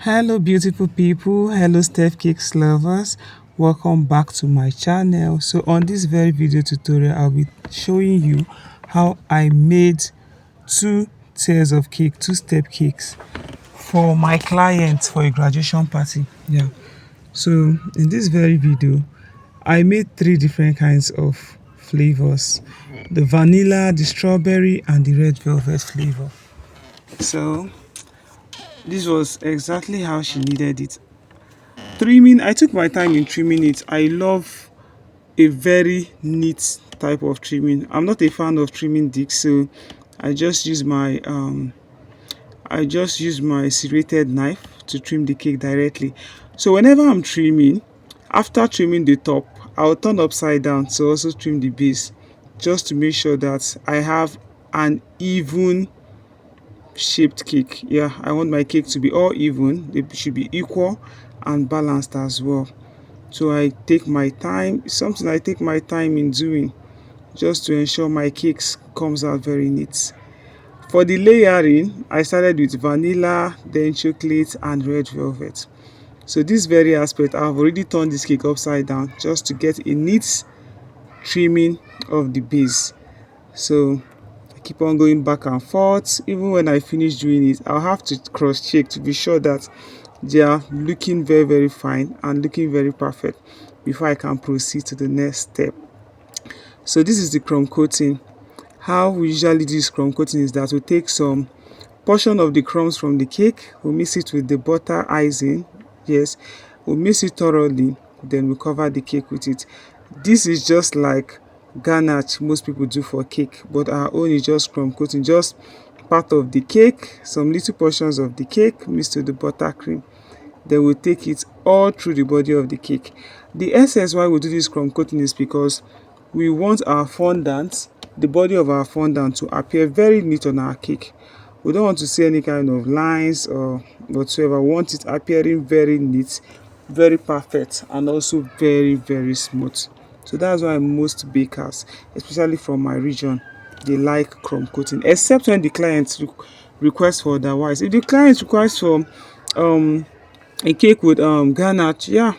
Hello beautiful people, hello Steph Cakes lovers, welcome back to my channel. So on this very video tutorial, I'll be showing you how I made two tiers of cake, two step cakes for my clients for a graduation party. Yeah. So in this very video, I made three different kinds of flavors: the vanilla, the strawberry, and the red velvet flavor. So this was exactly how she needed it. Trimming, I took my time in trimming it. I love a very neat type of trimming. I'm not a fan of trimming dicks, so I just use my serrated knife to trim the cake directly. So whenever I'm trimming, after trimming the top, I'll turn upside down to also trim the base, just to make sure that I have an even shaped cake. Yeah, I want my cake to be all even. They should be equal and balanced as well. So I take my time. It's something I take my time in doing, just to ensure my cakes comes out very neat. For the layering, I started with vanilla, then chocolate and red velvet. So this very aspect, I've already turned this cake upside down just to get a neat trimming of the base. So I keep on going back and forth. Even when I finish doing it, I'll have to cross check to be sure that they are looking very fine and looking very perfect before I can proceed to the next step. So this is the crumb coating. How we usually do this crumb coating is that we take some portion of the crumbs from the cake, we mix it with the butter icing. Yes, we mix it thoroughly, then we cover the cake with it. This is just like ganache most people do for cake, but our own is just crumb coating, just part of the cake, some little portions of the cake mixed with the buttercream. Then we take it all through the body of the cake. The essence why we do this crumb coating is because we want our fondant, the body of our fondant, to appear very neat on our cake. We don't want to see any kind of lines or whatsoever. We want it appearing very neat, very perfect, and also very smooth. So that's why most bakers, especially from my region, they like crumb coating, except when the client requests for otherwise. If the client requires for a cake with ganache, yeah,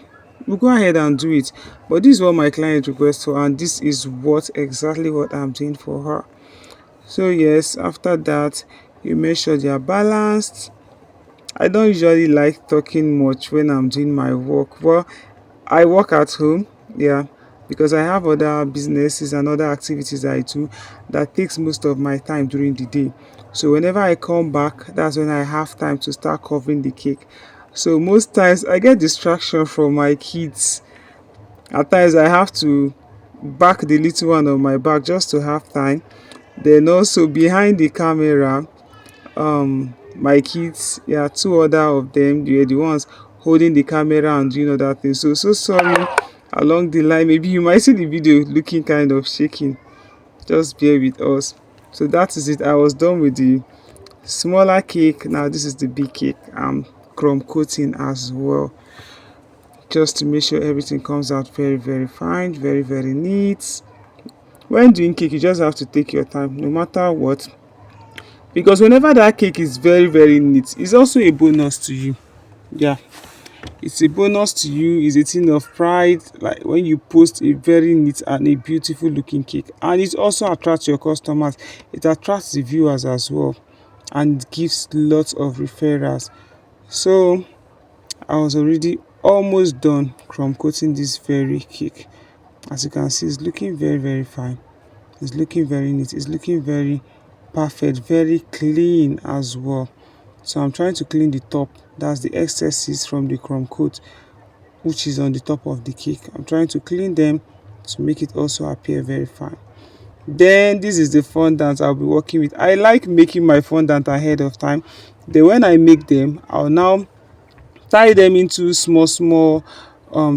we'll go ahead and do it. But this is what my client requests for, and this is what exactly what I'm doing for her. So yes, after that, you make sure they are balanced. I don't usually like talking much when I'm doing my work. Well, I work at home, yeah, because I have other businesses and other activities I do that takes most of my time during the day. So whenever I come back, that's when I have time to start covering the cake. So most times I get distraction from my kids. At times I have to back the little one on my back just to have time. Then also behind the camera, my kids, yeah, two other of them, they were the ones holding the camera and doing other things. So sorry, along the line maybe you might see the video looking kind of shaking. Just bear with us. So that is it. I was done with the smaller cake. Now this is the big cake. I'm crumb coating as well, just to make sure everything comes out very fine, very neat. When doing cake, you just have to take your time no matter what, because whenever that cake is very neat, it's also a bonus to you. Yeah, it's a bonus to you. It's a thing of pride, like when you post a very neat and a beautiful looking cake, and it also attracts your customers. It attracts the viewers as well, and it gives lots of referrals. So I was already almost done crumb coating this very cake. As you can see, it's looking very fine. It's looking very neat. It's looking very perfect, very clean as well. So I'm trying to clean the top. That's the excesses from the crumb coat, which is on the top of the cake. I'm trying to clean them to make it also appear very fine. Then this is the fondant I'll be working with. I like making my fondant ahead of time. Then when I make them, I'll now tie them into small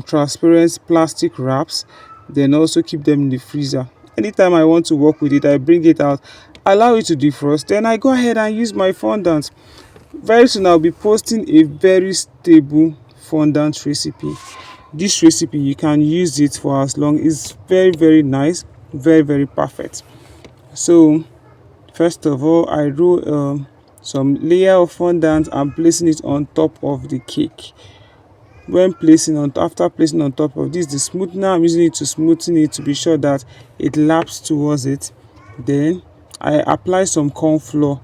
transparent plastic wraps, then also keep them in the freezer. Anytime I want to work with it, I bring it out, allow it to defrost, then I go ahead and use my fondant. Very soon I'll be posting a very stable fondant recipe. This recipe, you can use it for as long. It's very nice, very perfect. So first of all, I roll some layer of fondant and placing it on top of the cake. When placing on after placing on top of this, the smoothener, I'm using it to smoothen it to be sure that it laps towards it. Then I apply some corn flour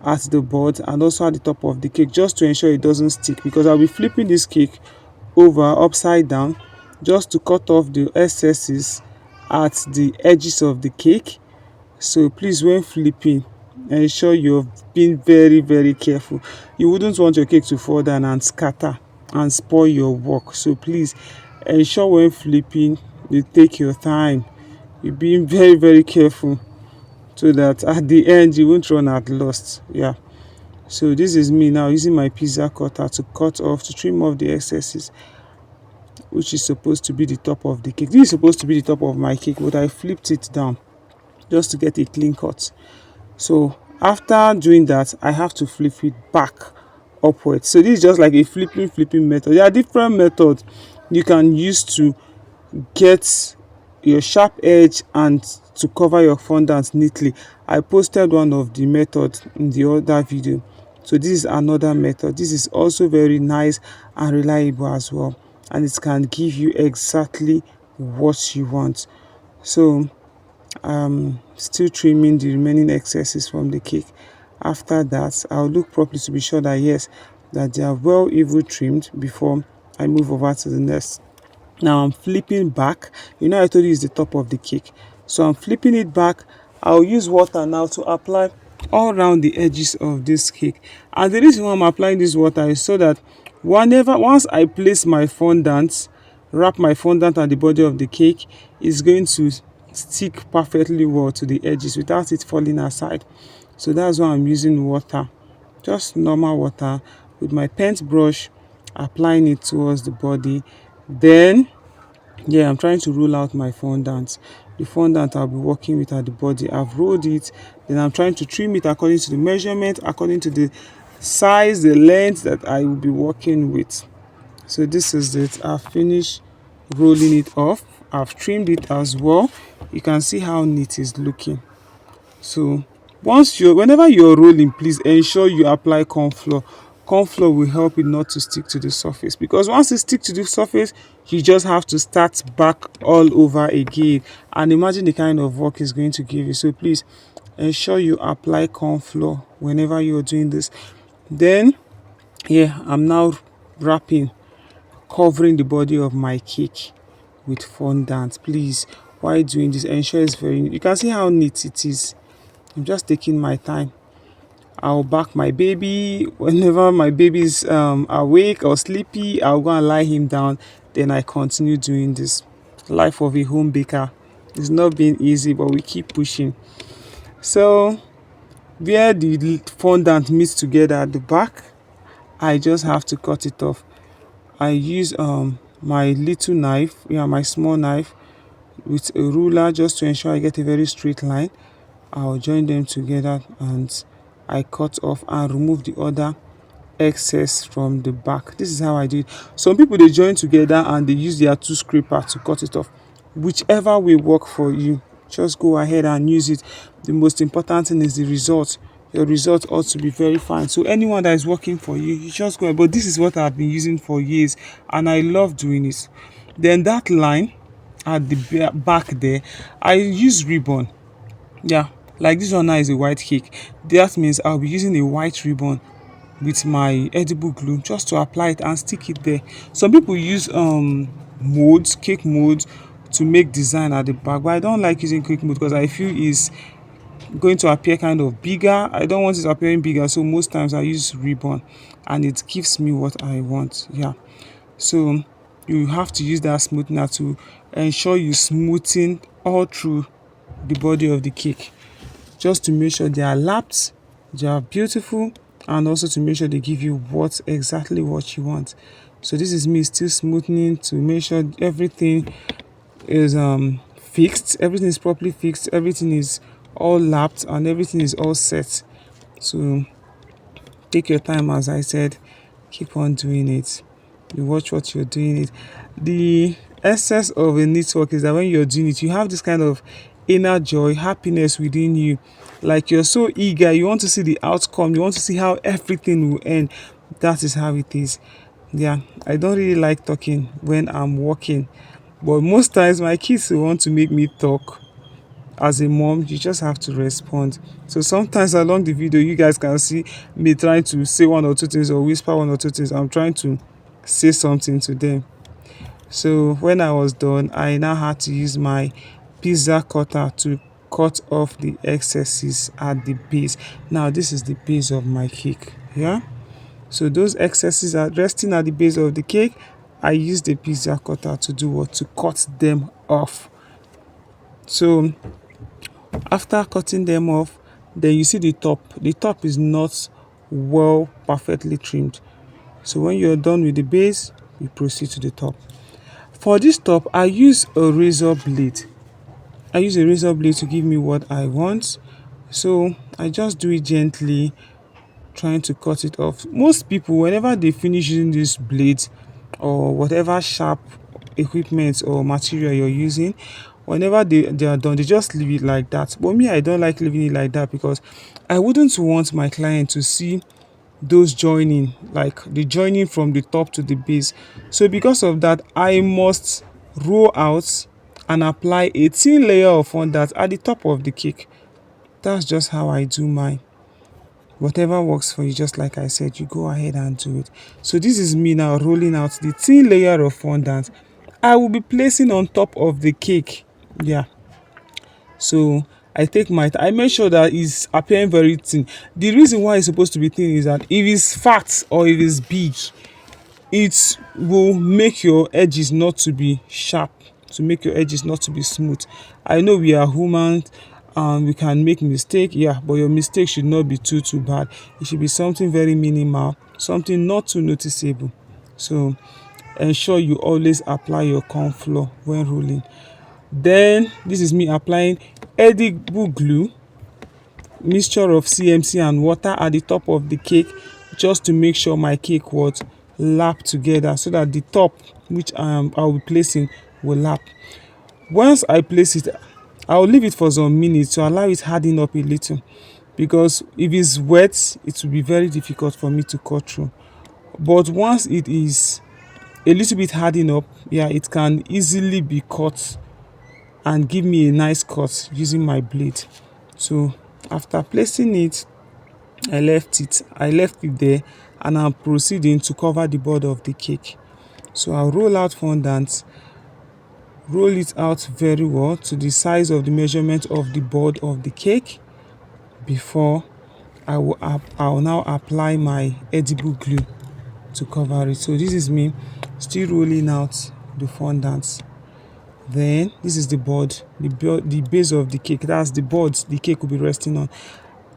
at the board and also at the top of the cake, just to ensure it doesn't stick, because I'll be flipping this cake over upside down just to cut off the excesses at the edges of the cake. So please, when flipping, ensure you're being very careful. You wouldn't want your cake to fall down and scatter and spoil your work. So please ensure when flipping you take your time. You're being very careful so that at the end you won't run at lost. Yeah. So this is me now using my pizza cutter to trim off the excesses, which is supposed to be the top of the cake. This is supposed to be the top of my cake, but I flipped it down just to get a clean cut. So after doing that, I have to flip it back upwards. So this is just like a flipping method. There are different methods you can use to get your sharp edge and to cover your fondant neatly. I posted one of the methods in the other video. So this is another method. This is also very nice and reliable as well, and it can give you exactly what you want. So still trimming the remaining excesses from the cake. After that, I'll look properly to be sure that yes, that they are well even trimmed before I move over to the next. Now I'm flipping back. You know, I told you it's the top of the cake, so I'm flipping it back. I'll use water now to apply all around the edges of this cake, and the reason why I'm applying this water is so that once I place my fondant, wrap my fondant at the body of the cake, is going to stick perfectly well to the edges without it falling aside. So that's why I'm using water, just normal water, with my paint brush, applying it towards the body. Then yeah, I'm trying to roll out my fondant. The fondant I'll be working with at the body, I've rolled it. Then I'm trying to trim it according to the measurement, according to the size, the length that I will be working with. So this is it. I've finished rolling it off. I've trimmed it as well. You can see how neat it's looking. So whenever you're rolling, please ensure you apply corn flour. Corn flour will help it not to stick to the surface, because once it sticks to the surface, you just have to start back all over again, and imagine the kind of work it's going to give you. So please ensure you apply corn flour whenever you're doing this. Then yeah, I'm now wrapping, covering the body of my cake with fondant. Please, while doing this, ensure it's very neat. You can see how neat it is. I'm just taking my time. I'll back my baby. Whenever my baby is awake or sleepy, I'll go and lie him down. Then I continue doing this. Life of a home baker. It's not been easy, but we keep pushing. So where the fondant meets together at the back, I just have to cut it off. I use my little knife, my small knife, with a ruler, just to ensure I get a very straight line. I'll join them together and I cut off and remove the other excess from the back. This is how I do it. Some people, they join together and they use their two scraper to cut it off. Whichever way work for you, just go ahead and use it. The most important thing is the result. Your result ought to be very fine. So anyone that is working for you, you just go ahead. But this is what I've been using for years and I love doing it. Then that line at the back there, I use ribbon. Yeah, like this one now is a white cake. That means I'll be using a white ribbon with my edible glue just to apply it and stick it there. Some people use molds, cake molds, to make design at the back, but I don't like using cake mold because I feel it's going to appear kind of bigger. I don't want it appearing bigger, so most times I use ribbon and it gives me what I want. Yeah, so you have to use that smoothener to ensure you smoothen all through the body of the cake, just to make sure they are lapped, they are beautiful, and also to make sure they give you exactly what you want. So this is me still smoothing to make sure everything is fixed, everything is properly fixed, everything is all lapped, and everything is all set. So take your time, as I said, keep on doing it. You watch what you're doing it. The essence of a knit work is that when you're doing it, you have this kind of inner joy, happiness within you. Like you're so eager, you want to see the outcome, you want to see how everything will end. That is how it is. Yeah, I don't really like talking when I'm working, but most times my kids will want to make me talk. As a mom, you just have to respond. So sometimes along the video, you guys can see me trying to say one or two things or whisper one or two things. I'm trying to say something to them. So when I was done, I now had to use my pizza cutter to cut off the excesses at the base. Now this is the base of my cake. Yeah. So those excesses are resting at the base of the cake. I use the pizza cutter to do what? To cut them off. So after cutting them off, then you see the top. The top is not well perfectly trimmed. So when you're done with the base, you proceed to the top. For this top, I use a razor blade. I use a razor blade to give me what I want. So I just do it gently, trying to cut it off. Most people, whenever they finish using this blade or whatever sharp equipment or material you're using, whenever they are done, they just leave it like that. But me, I don't like leaving it like that because I wouldn't want my client to see those joining, like the joining from the top to the base. So because of that, I must roll out and apply a thin layer of fondant at the top of the cake. That's just how I do mine. Whatever works for you, just like I said, you go ahead and do it. So this is me now rolling out the thin layer of fondant I will be placing on top of the cake. Yeah. So I take my time. I make sure that it's appearing very thin. The reason why it's supposed to be thin is that if it's fat or if it's big, it will make your edges not to be sharp, to make your edges not to be smooth. I know we are human and we can make mistake, yeah, but your mistake should not be too bad. It should be something very minimal, something not too noticeable. So ensure you always apply your corn flour when rolling. Then this is me applying edible glue, mixture of CMC and water at the top of the cake, just to make sure my cake was lap together, so that the top which I'll be placing will lap. Once I place it, I'll leave it for some minutes to allow it harden up a little, because if it's wet it will be very difficult for me to cut through. But once it is a little bit hardened up, yeah, it can easily be cut and give me a nice cut using my blade. So after placing it, I left it there, and I'm proceeding to cover the border of the cake. So I'll roll out fondant, roll it out very well to the size of the measurement of the board of the cake before I will now apply my edible glue to cover it. So this is me still rolling out the fondant. Then this is the board, the base of the cake. That's the board the cake will be resting on.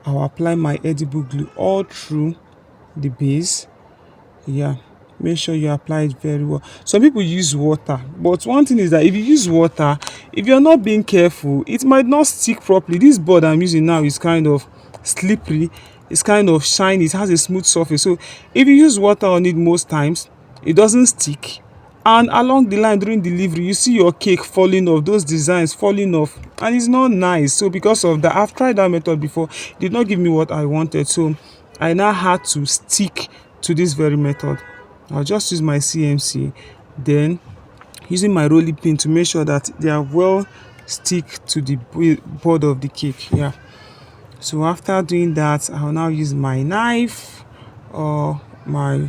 I'll apply my edible glue all through the base. Yeah, make sure you apply it very well. Some people use water, but one thing is that if you use water, if you're not being careful, it might not stick properly. This board I'm using now is kind of slippery, it's kind of shiny, it has a smooth surface. So if you use water on it most times, it doesn't stick, and along the line during delivery you see your cake falling off, those designs falling off, and it's not nice. So because of that, I've tried that method before, it did not give me what I wanted. So I now had to stick to this very method. I'll just use my CMC, then using my rolling pin to make sure that they are well stick to the board of the cake. Yeah. So after doing that, I'll now use my knife or my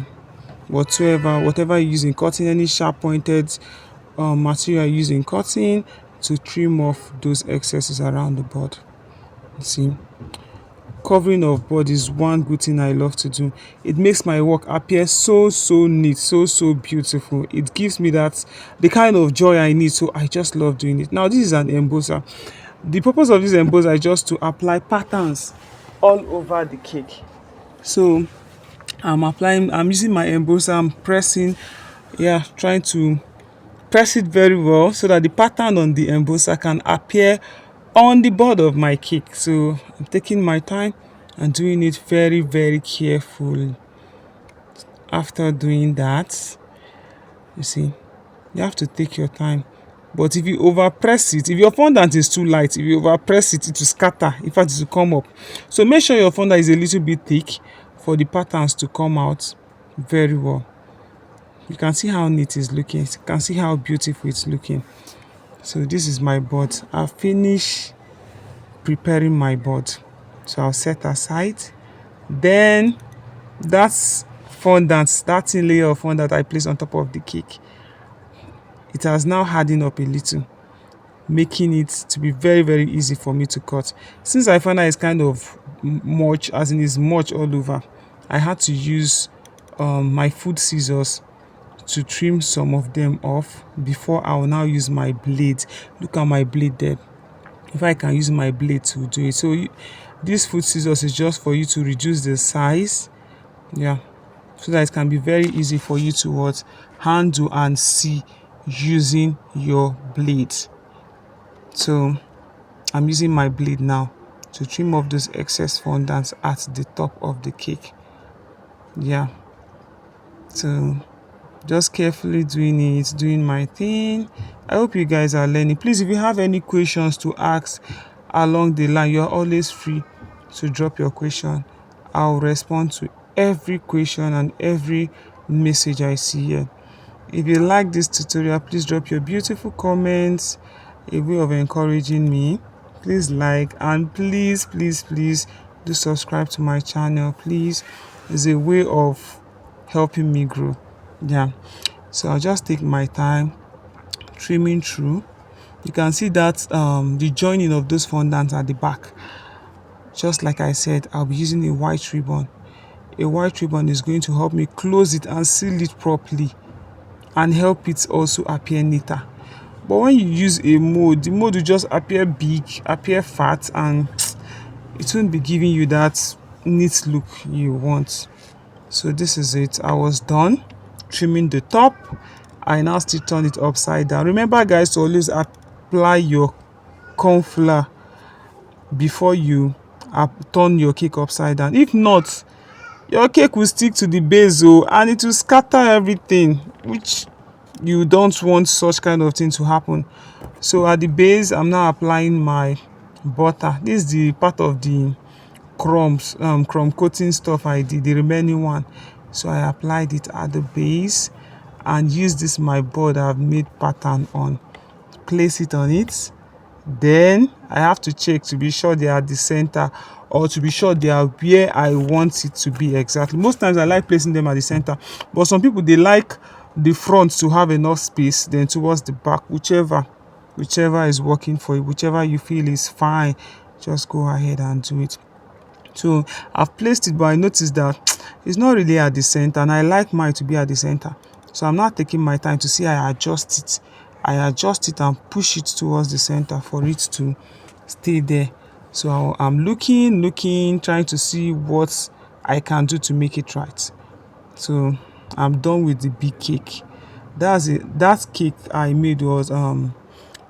whatever you use in cutting, any sharp pointed material you use in cutting, to trim off those excesses around the board. See, covering of board is one good thing I love to do. It makes my work appear so neat, so beautiful. It gives me the kind of joy I need, so I just love doing it. Now this is an embosser. The purpose of this embosser is just to apply patterns all over the cake. So I'm using my embosser, I'm pressing, yeah, trying to press it very well so that the pattern on the embosser can appear on the board of my cake. So I'm taking my time and doing it very carefully. After doing that, you see, you have to take your time But if you over press it, if your fondant is too light, if you over press it, it will scatter. In fact, it will come up. So make sure your fondant is a little bit thick for the patterns to come out very well. You can see how neat it's looking. You can see how beautiful it's looking. So this is my board. I've finished preparing my board. So I'll set aside. Then that's fondant, that thin layer of fondant I placed on top of the cake. It has now hardened up a little, making it to be very, very easy for me to cut. Since I find that it's kind of much, as in it's much all over, I had to use my food scissors to trim some of them off before I will now use my blade. Look at my blade there. If I can use my blade to do it. So this food scissors is just for you to reduce the size, yeah, so that it can be very easy for you to what handle and see using your blade. So I'm using my blade now to trim off those excess fondants at the top of the cake. Yeah, so just carefully doing it, doing my thing. I hope you guys are learning. Please, if you have any questions to ask along the line, you're always free to drop your question. I'll respond to every question and every message I see here. If you like this tutorial, please drop your beautiful comments, a way of encouraging me. Please like, and please do subscribe to my channel. Please, it's a way of helping me grow. Yeah, so I'll just take my time trimming through. You can see that the joining of those fondants at the back. Just like I said, I'll be using a white ribbon. A white ribbon is going to help me close it and seal it properly and help it also appear neater. But when you use a mold, the mold will just appear big, appear fat, and it won't be giving you that neat look you want. So this is it. I was done trimming the top. I now still turn it upside down. Remember guys, to always apply your corn flour before you turn your cake upside down. If not, your cake will stick to the base and it will scatter everything, which you don't want such kind of thing to happen. So at the base, I'm now applying my butter. This is the part of the crumbs, crumb coating stuff I did, the remaining one. So I applied it at the base and use this my board I've made pattern on, place it on it. Then I have to check to be sure they are at the center, or to be sure they are where I want it to be exactly. Most times I like placing them at the center, but some people, they like the front to have enough space, then towards the back, whichever is working for you, whichever you feel is fine, just go ahead and do it. So I've placed it, but I noticed that it's not really at the center, and I like mine to be at the center. So I'm not taking my time to see. I adjust it and push it towards the center for it to stay there. So I'm looking, trying to see what I can do to make it right. So I'm done with the big cake. That's it. That cake I made was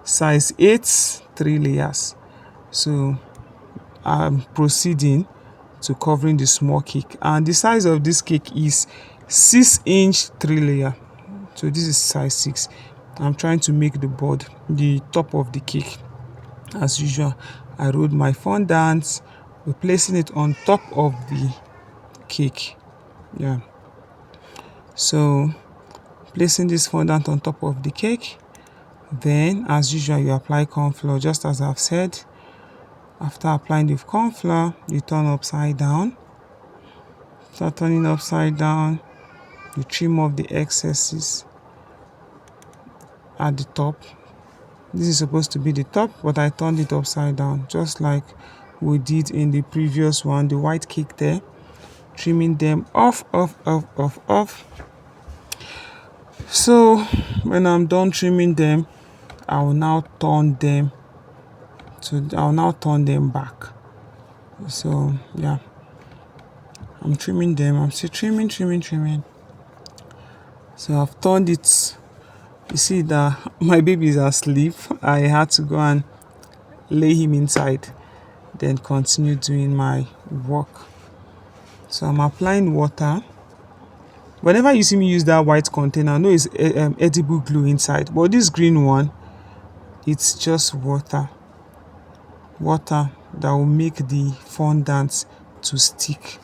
size 8, 3 layers. So I'm proceeding to covering the small cake, and the size of this cake is 6-inch 3 layer. So this is size 6. I'm trying to make the board, the top of the cake. As usual, I rolled my fondant, replacing it on top of the cake. Yeah, so placing this fondant on top of the cake. Then as usual, you apply corn flour, just as I've said. After applying the corn flour, you turn upside down. Start turning upside down, you trim off the excesses at the top. This is supposed to be the top, but I turned it upside down, just like we did in the previous one, the white cake there. Trimming them off. So when I'm done trimming them, I will now turn them back. So yeah, I'm trimming them. I'm still trimming. So I've turned it. You see that my baby is asleep. I had to go and lay him inside, then continue doing my work. So I'm applying water. Whenever you see me use that white container, I know it's edible glue inside, but this green one, it's just water that will make the fondant to stick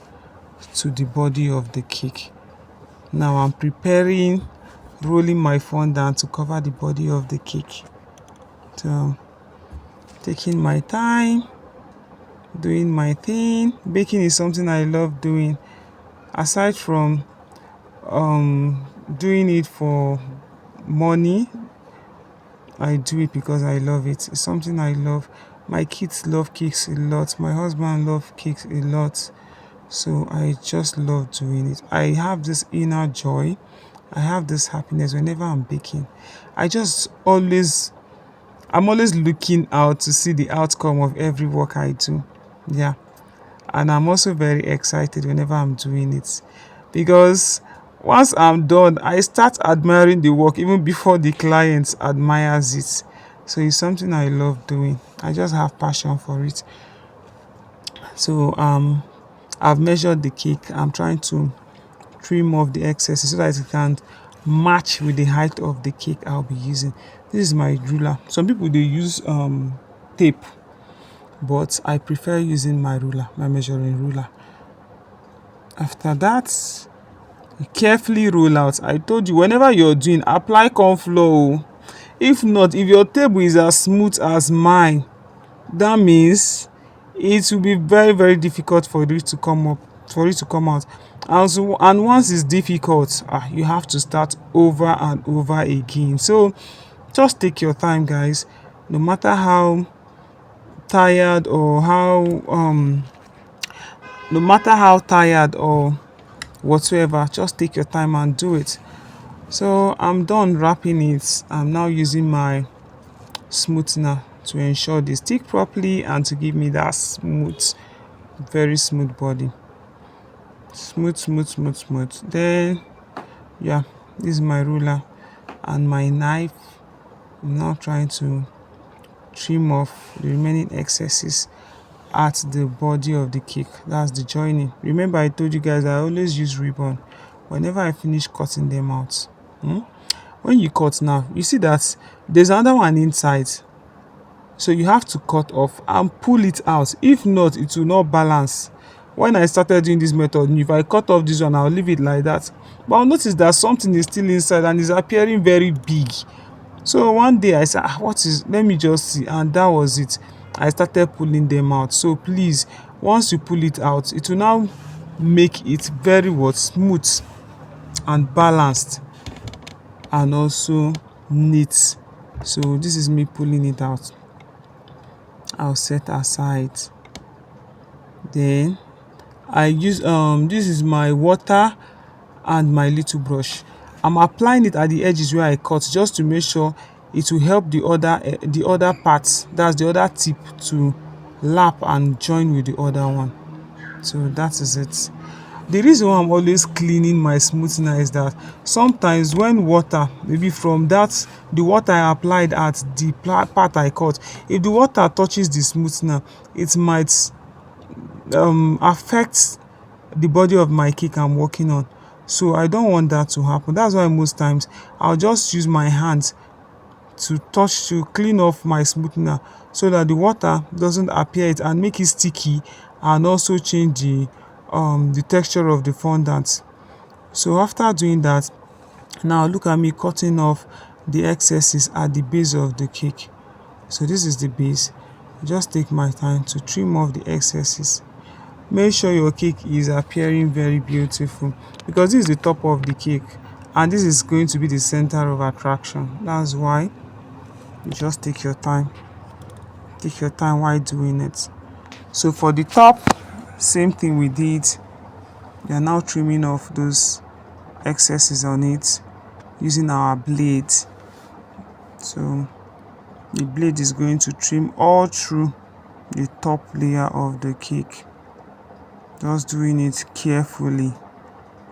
to the body of the cake. Now I'm preparing rolling my fondant to cover the body of the cake. So taking my time, doing my thing. Baking is something I love doing. Aside from doing it for money, I do it because I love it. It's something I love. My kids love cakes a lot. My husband loves cakes a lot. So I just love doing it. I have this inner joy. I have this happiness whenever I'm baking. I just always I'm always looking out to see the outcome of every work I do. Yeah. And I'm also very excited whenever I'm doing it, because once I'm done, I start admiring the work even before the client admires it. So it's something I love doing. I just have passion for it. So I've measured the cake. I'm trying to trim off the excesses so that it can match with the height of the cake I'll be using. This is my ruler. Some people they use tape, but I prefer using my ruler, my measuring ruler. After that, you carefully roll out. I told you, whenever you're doing, apply corn flour. If not, if your table is as smooth as mine, that means it will be very very difficult for it to come up, for it to come out. And once it's difficult, you have to start over and over again. So just take your time, guys. No matter how tired or how no matter how tired or whatsoever, just take your time and do it. So I'm done wrapping it. I'm now using my smoother to ensure they stick properly and to give me that smooth, very smooth body. Smooth, smooth, smooth, smooth. Then yeah, this is my ruler and my knife. I'm now trying to trim off the remaining excesses at the body of the cake. That's the joining. Remember, I told you guys I always use ribbon whenever I finish cutting them out. When you cut now, you see that there's another one inside, so you have to cut off and pull it out. If not, it will not balance. When I started doing this method, if I cut off this one, I'll leave it like that, but I'll notice that something is still inside and is appearing very big. So one day I said, what is, let me just see, and that was it. I started pulling them out. So please, once you pull it out, it will now make it very smooth and balanced and also neat. So this is me pulling it out. I'll set aside. Then I use this is my water and my little brush. I'm applying it at the edges where I cut, just to make sure it will help the other parts, that's the other tip, to lap and join with the other one. So that is it. The reason why I'm always cleaning my smoother is that sometimes when water, maybe from that the water I applied at the part I cut, if the water touches the smoother, it might affect the body of my cake I'm working on. So I don't want that to happen. That's why most times I'll just use my hands to clean off my smoother, so that the water doesn't appear it and make it sticky, and also change the texture of the fondant. So after doing that, now look at me cutting off the excesses at the base of the cake. So this is the base. Just take my time to trim off the excesses. Make sure your cake is appearing very beautiful, because this is the top of the cake and this is going to be the center of attraction. That's why you just take your time. Take your time while doing it. So for the top, same thing we did. We are now trimming off those excesses on it using our blade. So the blade is going to trim all through the top layer of the cake. Just doing it carefully.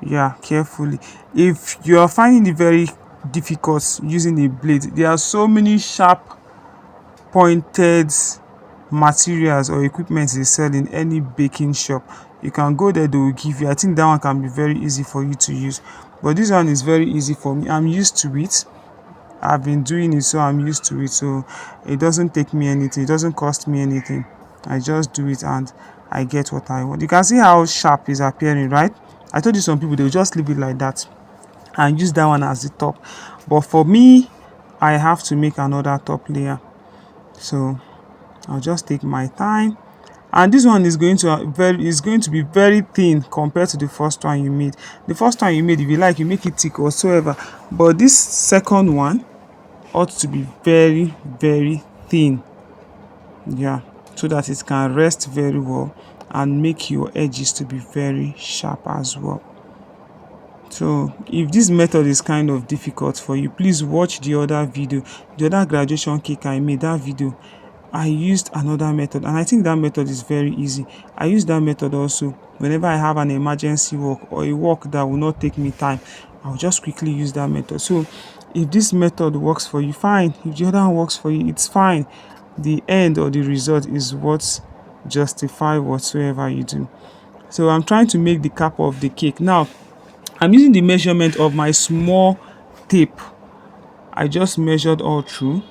Yeah, carefully. If you are finding it very difficult using a blade, there are so many sharp pointed materials or equipment they sell in any baking shop. You can go there, they will give you. I think that one can be very easy for you to use, but this one is very easy for me. I'm used to it. I've been doing it, so I'm used to it. So it doesn't take me anything, it doesn't cost me anything. I just do it and I get what I want. You can see how sharp is appearing, right? I told you some people they'll just leave it like that and use that one as the top, but for me, I have to make another top layer. So I'll just take my time, and this one is going to be very thin compared to the first one you made. The first one you made, if you like, you make it thick whatsoever, but this second one ought to be very, very thin. Yeah, so that it can rest very well and make your edges to be very sharp as well. So if this method is kind of difficult for you, please watch the other video, the other graduation cake I made. That video, I used another method, and I think that method is very easy. I use that method also whenever I have an emergency work or a work that will not take me time. I'll just quickly use that method. So if this method works for you, fine. If the other one works for you, it's fine. The end or the result is what justify whatsoever you do. So I'm trying to make the cap of the cake now. I'm using the measurement of my small tape. I just measured all through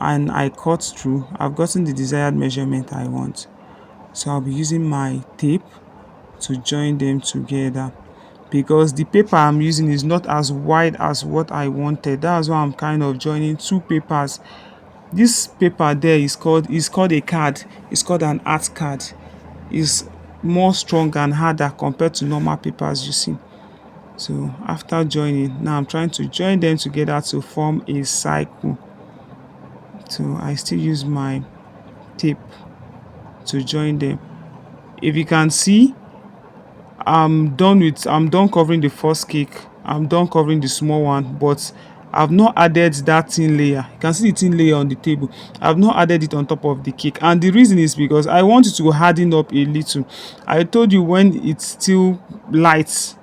and I cut through. I've gotten the desired measurement I want. So I'll be using my tape to join them together, because the paper I'm using is not as wide as what I wanted. That's why I'm kind of joining two papers. This paper there is called a card. It's called an art card. It's more strong and harder compared to normal papers you see. So after joining, now I'm trying to join them together to form a cycle. So I still use my tape to join them. If you can see, I'm done covering the first cake. I'm done covering the small one, but I've not added that thin layer. You can see the thin layer on the table. I've not added it on top of the cake, and the reason is because I want it to harden up a little. I told you when it's still light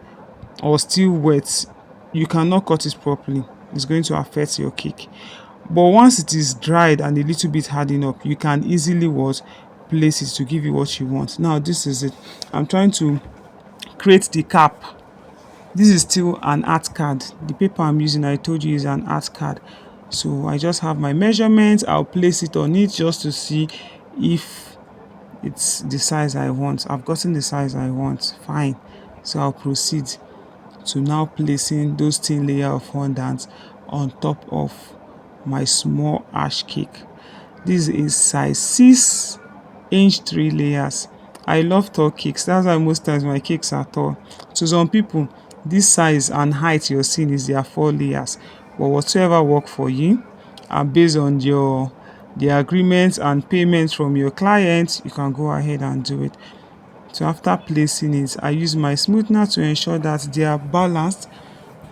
or still wet, you cannot cut it properly. It's going to affect your cake. But once it is dried and a little bit hardened up, you can easily place it to give you what you want. Now this is it. I'm trying to create the cap. This is still an art card. The paper I'm using, I told you, is an art card. So I just have my measurements. I'll place it on it just to see if it's the size I want. I've gotten the size I want. Fine. So I'll proceed to now placing those thin layer of fondant on top of my small ash cake. This is size 6" 3 layers. I love tall cakes. That's why most times my cakes are tall. To some people, this size and height you're seeing is their 4 layers. But whatsoever work for you, and based on the agreements and payments from your clients, you can go ahead and do it. So after placing it, I use my smoother to ensure that they are balanced.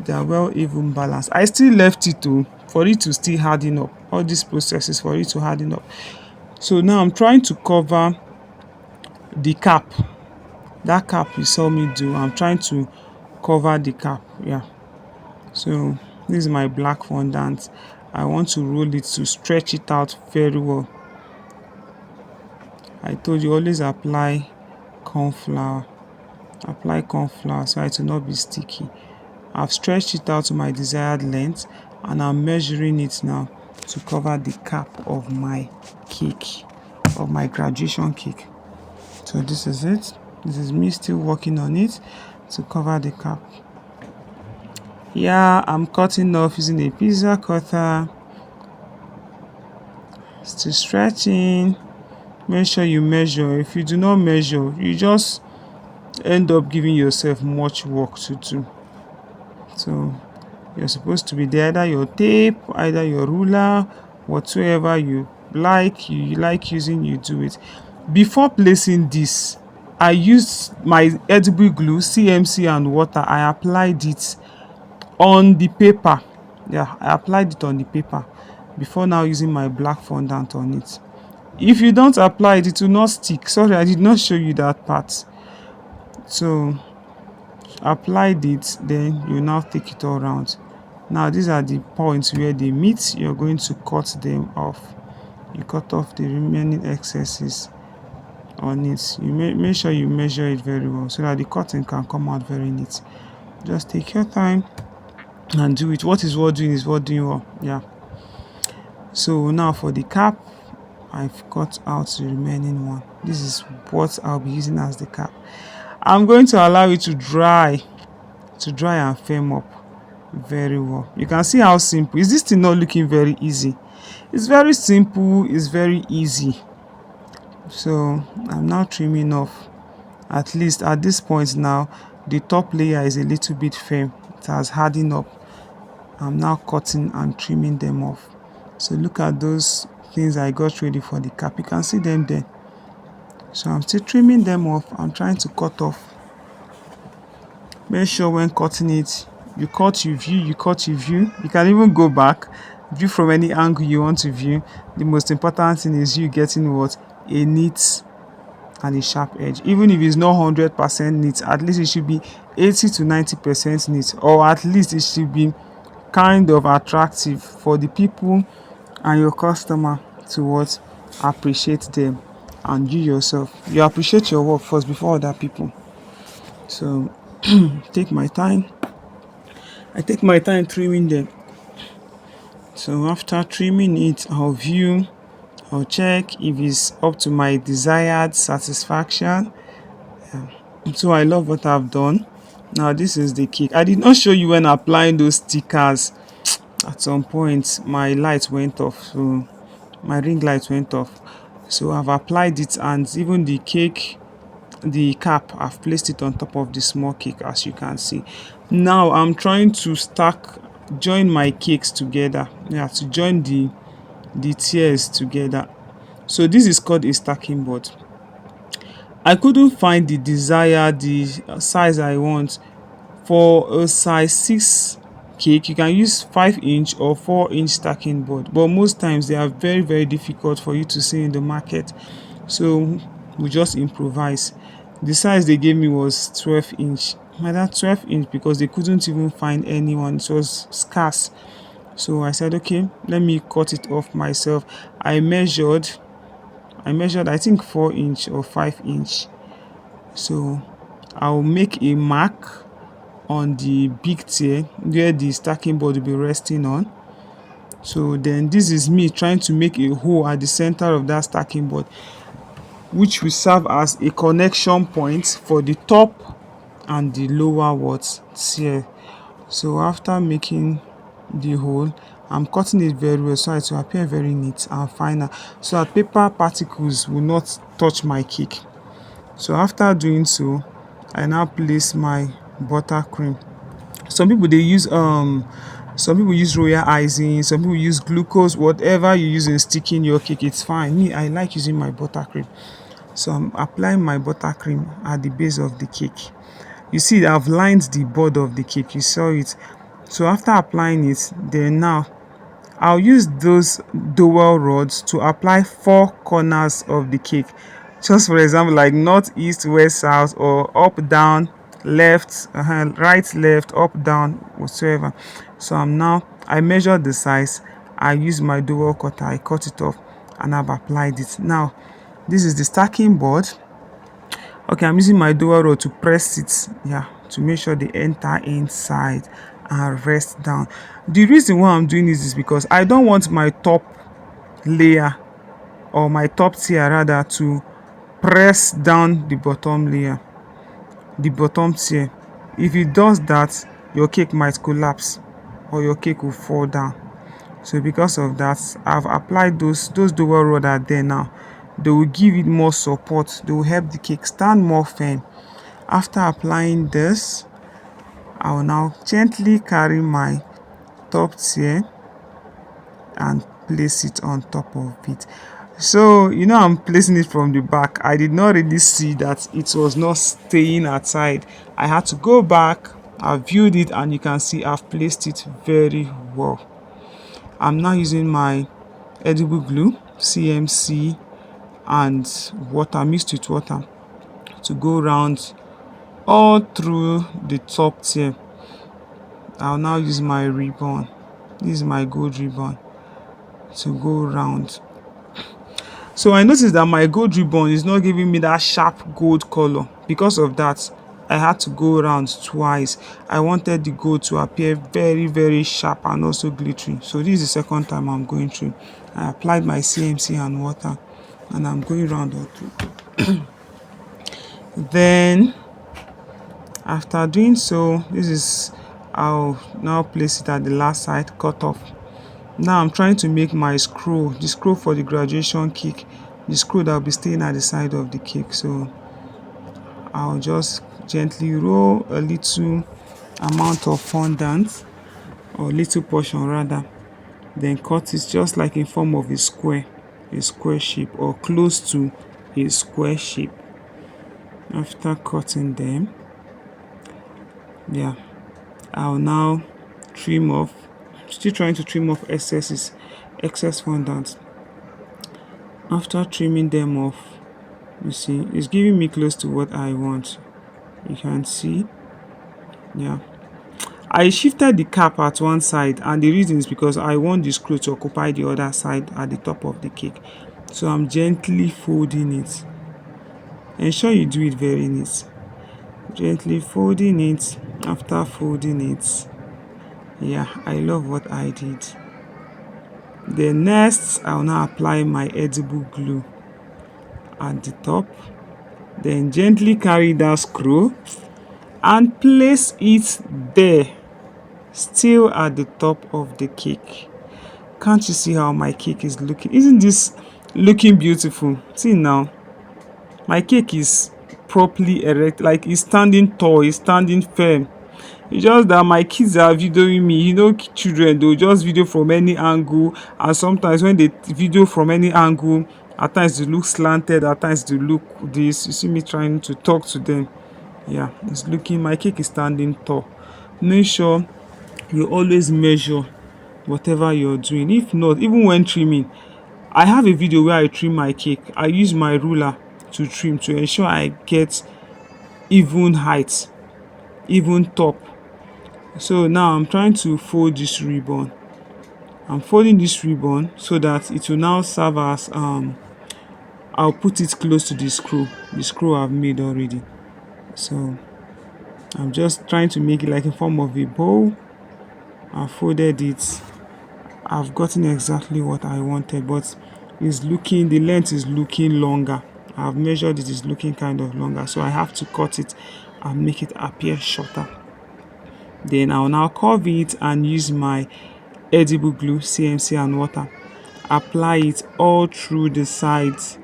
They are well even balanced. I still left it for it to still harden up. All these processes for it to harden up. So now I'm trying to cover the cap. That cap you saw me do, I'm trying to cover the cap. Yeah. So this is my black fondant. I want to roll it to stretch it out very well. I told you always apply corn flour. Apply corn flour so it will not be sticky. I've stretched it out to my desired length and I'm measuring it now to cover the cap of my cake, of my graduation cake. So this is it. This is me still working on it to cover the cap. Yeah, I'm cutting off using a pizza cutter. Still stretching. Make sure you measure. If you do not measure, you just end up giving yourself much work to do. So you're supposed to be there, either your tape, either your ruler, whatsoever you like using, you do it. Before placing this, I used my edible glue, CMC and water. I applied it on the paper. Yeah, I applied it on the paper before now using my black fondant on it. If you don't apply it, it will not stick. Sorry, I did not show you that part. So applied it, then you now take it all around. Now these are the points where they meet. You're going to cut them off. You cut off the remaining excesses on it. You make sure you measure it very well so that the cutting can come out very neat. Just take your time and do it. What is worth doing is worth doing well. Yeah. So now for the cap, I've cut out the remaining one. This is what I'll be using as the cap. I'm going to allow it to dry and firm up very well. You can see how simple is this thing, not looking very easy. It's very simple, it's very easy. So I'm now trimming off. At least at this point now, the top layer is a little bit firm. It has hardened up. I'm now cutting and trimming them off. So look at those things I got ready for the cap. You can see them there. So I'm still trimming them off. I'm trying to cut off. Make sure when cutting it, you cut, you view, you cut, you view. You can even go back, view from any angle you want to view. The most important thing is you getting what? A neat and a sharp edge. Even if it's not 100% neat, at least it should be 80 to 90% neat, or at least it should be kind of attractive for the people and your customer to what? Appreciate them. And you yourself, you appreciate your work first before other people. So take my time. I take my time trimming them. So after trimming it, I'll view, I'll check if it's up to my desired satisfaction. So I love what I've done. Now this is the cake. I did not show you when applying those stickers. At some point my light went off, so my ring light went off. So I've applied it, and even the cake, the cap, I've placed it on top of the small cake, as you can see. Now I'm trying to join my cakes together. Yeah, to join the tiers together. So this is called a stacking board. I couldn't find the size I want. For a size 6 cake, you can use 5-inch or 4-inch stacking board, but most times they are very difficult for you to see in the market. So we just improvise. The size they gave me was 12-inch. That 12-inch because they couldn't even find anyone. It was scarce. So I said, okay, let me cut it off myself. I measured I think 4-inch or 5-inch. So I'll make a mark on the big tier where the stacking board will be resting on. So then this is me trying to make a hole at the center of that stacking board, which will serve as a connection point for the top and the lower tier. So after making the hole, I'm cutting it very well so it will appear very neat and final, so that paper particles will not touch my cake. So after doing so, I now place my buttercream. Some people use royal icing, some people use glucose. Whatever you use in sticking your cake, it's fine. Me, I like using my buttercream. So I'm applying my buttercream at the base of the cake. You see, I've lined the board of the cake. You saw it. So after applying it, then now I'll use those dowel rods to apply 4 corners of the cake. Just for example, like north, east, west, south, or up, down, left, right, left, up, down, whatsoever. So I measured the size. I use my dowel cutter. I cut it off and I've applied it. Now, this is the stacking board. Okay, I'm using my dowel rod to press it, to make sure they enter inside and rest down. The reason why I'm doing this is because I don't want my top layer, or my top tier rather, to press down the bottom layer, the bottom tier. If it does that, your cake might collapse or your cake will fall down. So because of that, I've applied those dowel rod are there now. They will give it more support. They will help the cake stand more firm. After applying this, I will now gently carry my top tier and place it on top of it. So I'm placing it from the back. I did not really see that it was not staying outside. I had to go back. I viewed it and you can see I've placed it very well. I'm now using my edible glue, CMC, and water mixed with water to go around all through the top tier. I'll now use my ribbon. This is my gold ribbon to go around. So I noticed that my gold ribbon is not giving me that sharp gold color. Because of that, I had to go around twice. I wanted the gold to appear very, very sharp and also glittering. So this is the second time I'm going through. I applied my CMC and water, and I'm going around all through. Then after doing so, this is, I'll now place it at the last side, cut off. Now I'm trying to make my screw, the screw for the graduation cake, the screw that will be staying at the side of the cake. So I'll just gently roll a little amount of fondant, or little portion rather, then cut it just like in form of a square shape, or close to a square shape. After cutting them, yeah, I'll now trim off, still trying to trim off excess fondant. After trimming them off, you see it's giving me close to what I want. You can see, yeah, I shifted the cap at one side, and the reason is because I want the screw to occupy the other side at the top of the cake. So I'm gently folding it. Ensure you do it very neat. Gently folding it. After folding it, yeah, I love what I did. Then next, I'll now apply my edible glue at the top. Then gently carry that screw and place it there, still at the top of the cake. Can't you see how my cake is looking? Isn't this looking beautiful? See now, my cake is properly erect, like it's standing tall, it's standing firm. It's just that my kids are videoing me. You know, children, they'll just video from any angle, and sometimes when they video from any angle, at times they look slanted, at times they look this. You see me trying to talk to them. Yeah, it's looking, my cake is standing tall. Make sure you always measure whatever you're doing. If not, even when trimming, I have a video where I trim my cake. I use my ruler to trim to ensure I get even height, even top. So now I'm trying to fold this ribbon. I'm folding this ribbon so that it will now serve as I'll put it close to the screw I've made already. So I'm just trying to make it like a form of a bow. I folded it. I've gotten exactly what I wanted, but the length is looking longer. I've measured it, is looking kind of longer, so I have to cut it and make it appear shorter. Then I'll now curve it and use my edible glue, CMC and water. Apply it all through the sides.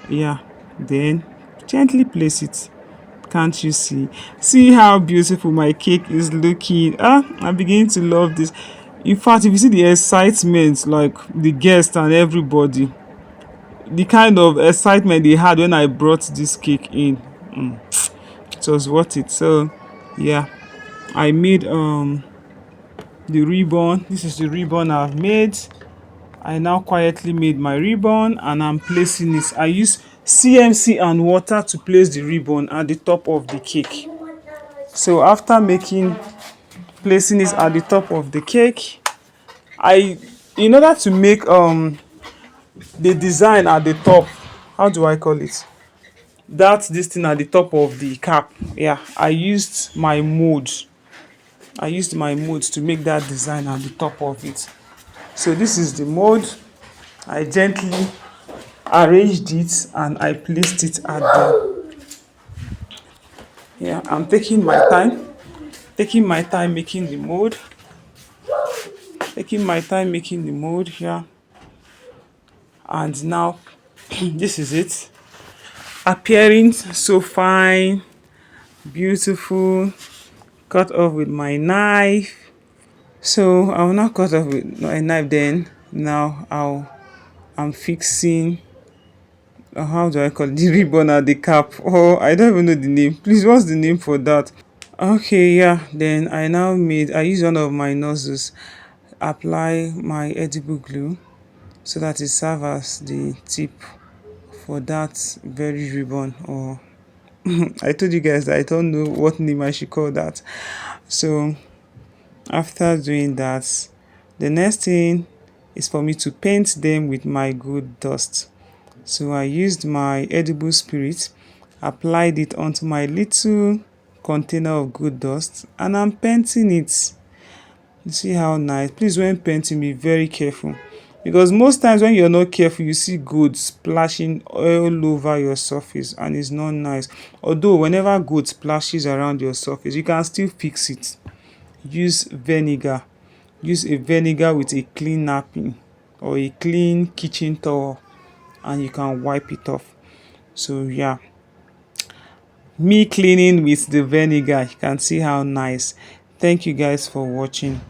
Yeah, then gently place it. Can't you see? See how beautiful my cake is looking. I'm beginning to love this. In fact, if you see the excitement, like the guests and everybody, the kind of excitement they had when I brought this cake in, it was worth it. So yeah, I made the ribbon. This is the ribbon I've made. I now quietly made my ribbon, and I'm placing it. I use CMC and water to place the ribbon at the top of the cake. So after placing it at the top of the cake, in order to make the design at the top, how do I call it? That's this thing at the top of the cap. Yeah, I used my mold. I used my mold to make that design at the top of it. So this is the mold. I gently arranged it and I placed it at the, yeah, I'm taking my time making the mold, here. And now this is it, appearing so fine, beautiful. Cut off with my knife. So I will now cut off with my knife. Then now I'm fixing, how do I call it, the ribbon at the cap. Oh, I don't even know the name. Please, what's the name for that? Okay, yeah, then I use one of my nozzles, apply my edible glue so that it serves as the tip for that very ribbon. Or I told you guys that I don't know what name I should call that. So after doing that, the next thing is for me to paint them with my gold dust. So I used my edible spirit, applied it onto my little container of good dust, and I'm painting it. You see how nice. Please, when painting, be very careful, because most times when you're not careful, you see gold splashing all over your surface, and it's not nice. Although whenever gold splashes around your surface, you can still fix it. Use vinegar. Use a vinegar with a clean napkin or a clean kitchen towel, and you can wipe it off. So yeah, me cleaning with the vinegar, you can see how nice. Thank you guys for watching.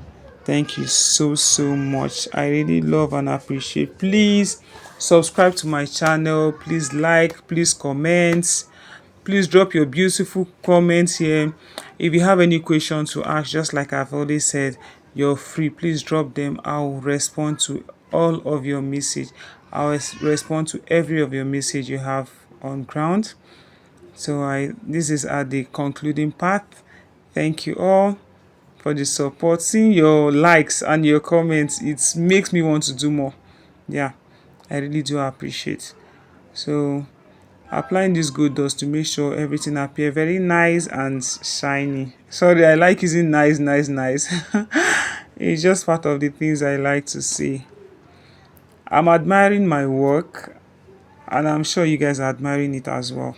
Thank you so much. I really love and appreciate. Please subscribe to my channel. Please like, please comment, please drop your beautiful comments here. If you have any questions to ask, just like I've already said, you're free. Please drop them. I'll respond to all of your message. Respond to every of your message you have on ground. So this is at the concluding part. Thank you all for the support. Seeing your likes and your comments, it makes me want to do more. Yeah, I really do appreciate. So applying this good dust to make sure everything appear very nice and shiny. Sorry, I like using nice. It's just part of the things I like to see. I'm admiring my work, and I'm sure you guys are admiring it as well.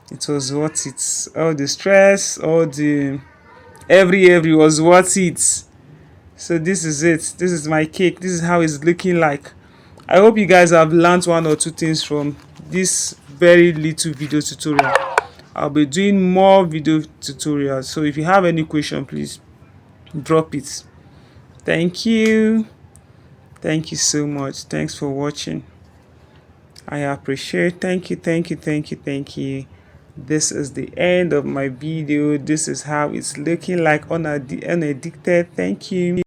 It was worth it. All the stress, all the every was worth it. So this is it. This is my cake. This is how it's looking like. I hope you guys have learned one or two things from this very little video tutorial. I'll be doing more video tutorials. So if you have any question, please drop it. Thank you. Thank you so much. Thanks for watching. I appreciate. Thank you. This is the end of my video. This is how it's looking like unaddicted. Thank you.